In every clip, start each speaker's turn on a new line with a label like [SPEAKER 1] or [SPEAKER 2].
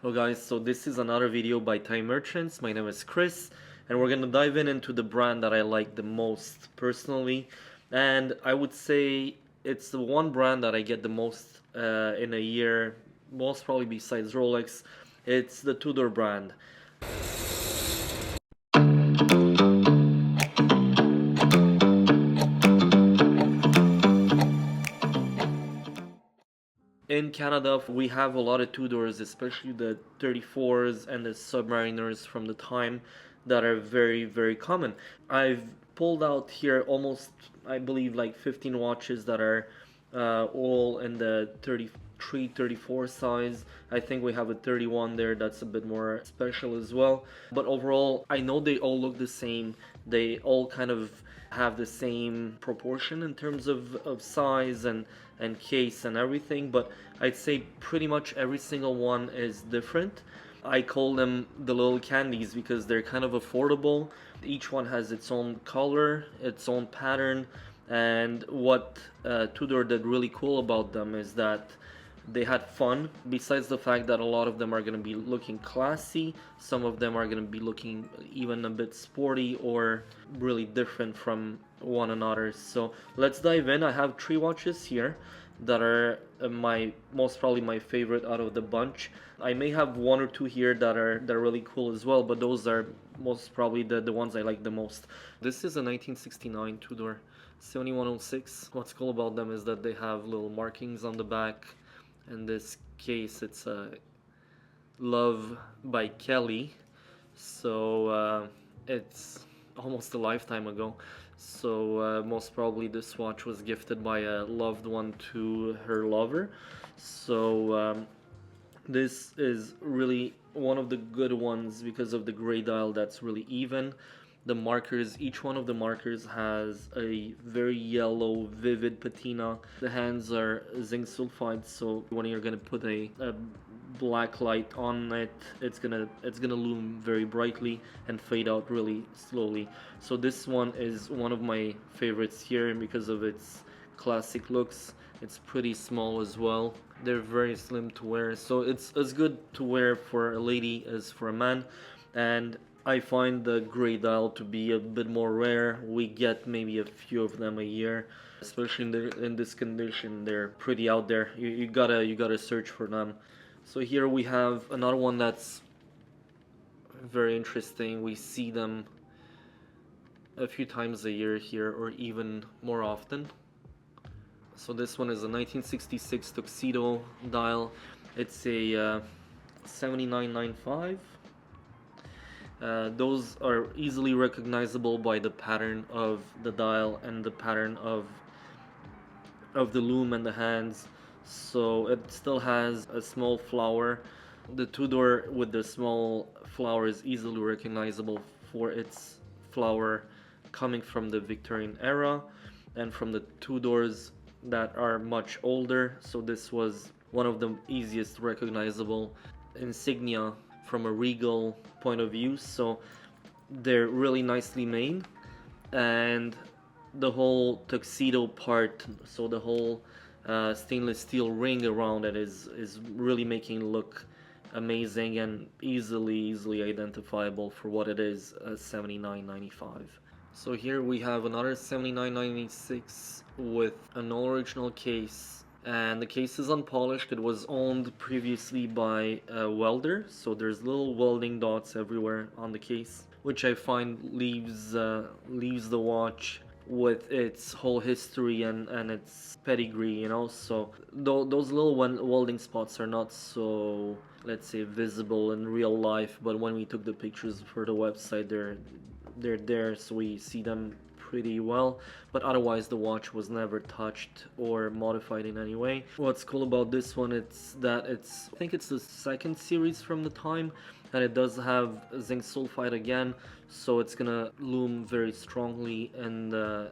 [SPEAKER 1] Hello guys, so this is another video by Time Merchants. My name is Chris and we're gonna dive into the brand that I like the most personally, and I would say it's the one brand that I get the most in a year, most probably besides Rolex. It's the Tudor brand. In Canada, we have a lot of Tudors, especially the 34s and the Submariners from the time that are very, very common. I've pulled out here almost, I believe, like 15 watches that are all in the 33, 34 size. I think we have a 31 there that's a bit more special as well. But overall, I know they all look the same. They all kind of have the same proportion in terms of size and case and everything, but I'd say pretty much every single one is different. I call them the little candies because they're kind of affordable. Each one has its own color, its own pattern, and what Tudor did really cool about them is that they had fun. Besides the fact that a lot of them are going to be looking classy, some of them are going to be looking even a bit sporty or really different from one another. So let's dive in. I have three watches here that are my most probably my favorite out of the bunch. I may have one or two here that are really cool as well, but those are most probably the ones I like the most. This is a 1969 Tudor 7106. What's cool about them is that they have little markings on the back. In this case, it's a Love by Kelly, so it's almost a lifetime ago. So most probably this watch was gifted by a loved one to her lover. So this is really one of the good ones because of the gray dial that's really even. The markers, each one of the markers has a very yellow, vivid patina. The hands are zinc sulfide, so when you're gonna put a black light on it, it's gonna loom very brightly and fade out really slowly. So this one is one of my favorites here because of its classic looks. It's pretty small as well. They're very slim to wear, so it's as good to wear for a lady as for a man. And I find the gray dial to be a bit more rare. We get maybe a few of them a year, especially in this condition. They're pretty out there. You gotta search for them. So here we have another one that's very interesting. We see them a few times a year here, or even more often. So this one is a 1966 Tuxedo dial. It's a 7995. Those are easily recognizable by the pattern of the dial and the pattern of the loom and the hands. So it still has a small flower. The Tudor with the small flower is easily recognizable for its flower coming from the Victorian era and from the Tudors that are much older. So this was one of the easiest recognizable insignia from a regal point of view. So they're really nicely made, and the whole tuxedo part, so the whole stainless steel ring around it is really making it look amazing and easily identifiable for what it is, 79.95. So here we have another 79.96 with an original case, and the case is unpolished. It was owned previously by a welder, so there's little welding dots everywhere on the case, which I find leaves the watch with its whole history and its pedigree, you know. So those little welding spots are not so, let's say, visible in real life, but when we took the pictures for the website, they're there, so we see them pretty well. But otherwise the watch was never touched or modified in any way. What's cool about this one, it's that I think it's the second series from the time, and it does have zinc sulfide again, so it's gonna loom very strongly in the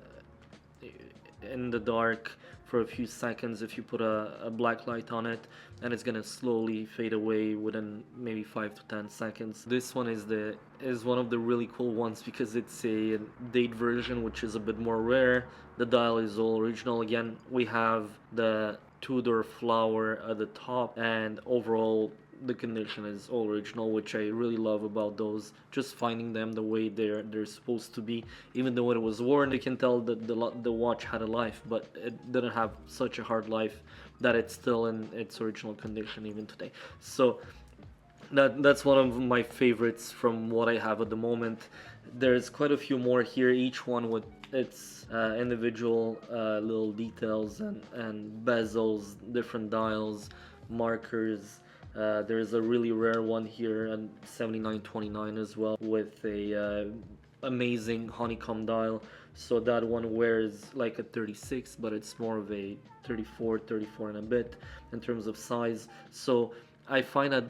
[SPEAKER 1] dark for a few seconds if you put a black light on it, and it's gonna slowly fade away within maybe 5 to 10 seconds. This one is one of the really cool ones because it's a date version, which is a bit more rare. The dial is all original. Again, we have the Tudor flower at the top, and overall the condition is all original, which I really love about those. Just finding them the way they're supposed to be. Even though it was worn, you can tell that the watch had a life, but it didn't have such a hard life that it's still in its original condition even today. So that's one of my favorites from what I have at the moment. There's quite a few more here, each one with its individual little details and bezels, different dials, markers. There's a really rare one here at 7929 as well, with a amazing honeycomb dial. So that one wears like a 36, but it's more of a 34 and a bit in terms of size. So I find that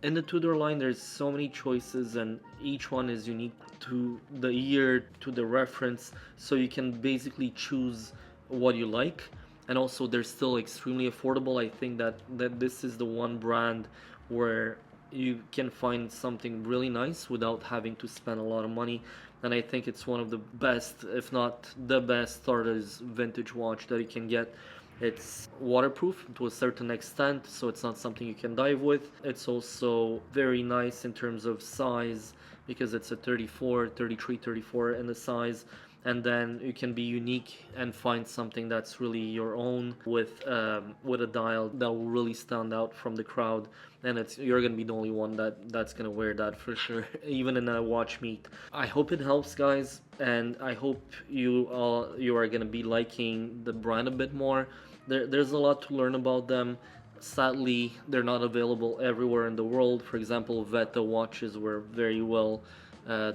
[SPEAKER 1] in the Tudor line there's so many choices, and each one is unique to the year, to the reference, so you can basically choose what you like. And also they're still extremely affordable. I think that this is the one brand where you can find something really nice without having to spend a lot of money. And I think it's one of the best, if not the best, starter's vintage watch that you can get. It's waterproof to a certain extent, so it's not something you can dive with. It's also very nice in terms of size, because it's a 34, 33, 34 in the size. And then you can be unique and find something that's really your own with a dial that will really stand out from the crowd. And you're gonna be the only one that's gonna wear that for sure, even in a watch meet. I hope it helps, guys, and I hope you are gonna be liking the brand a bit more. There's a lot to learn about them. Sadly, they're not available everywhere in the world. For example, Veta watches were very well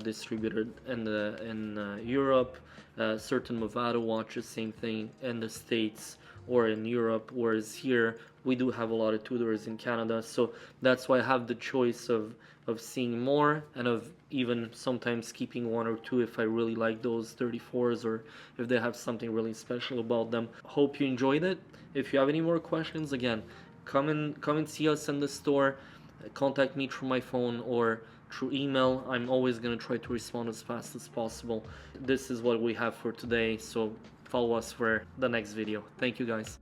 [SPEAKER 1] distributed in Europe. Certain Movado watches, same thing in the States or in Europe. Whereas here we do have a lot of Tudors in Canada, so that's why I have the choice of seeing more, and of even sometimes keeping one or two if I really like those 34s, or if they have something really special about them. Hope you enjoyed it. If you have any more questions, again, come and see us in the store. Contact me through my phone or through email. I'm always going to try to respond as fast as possible. This is what we have for today, so follow us for the next video. Thank you, guys.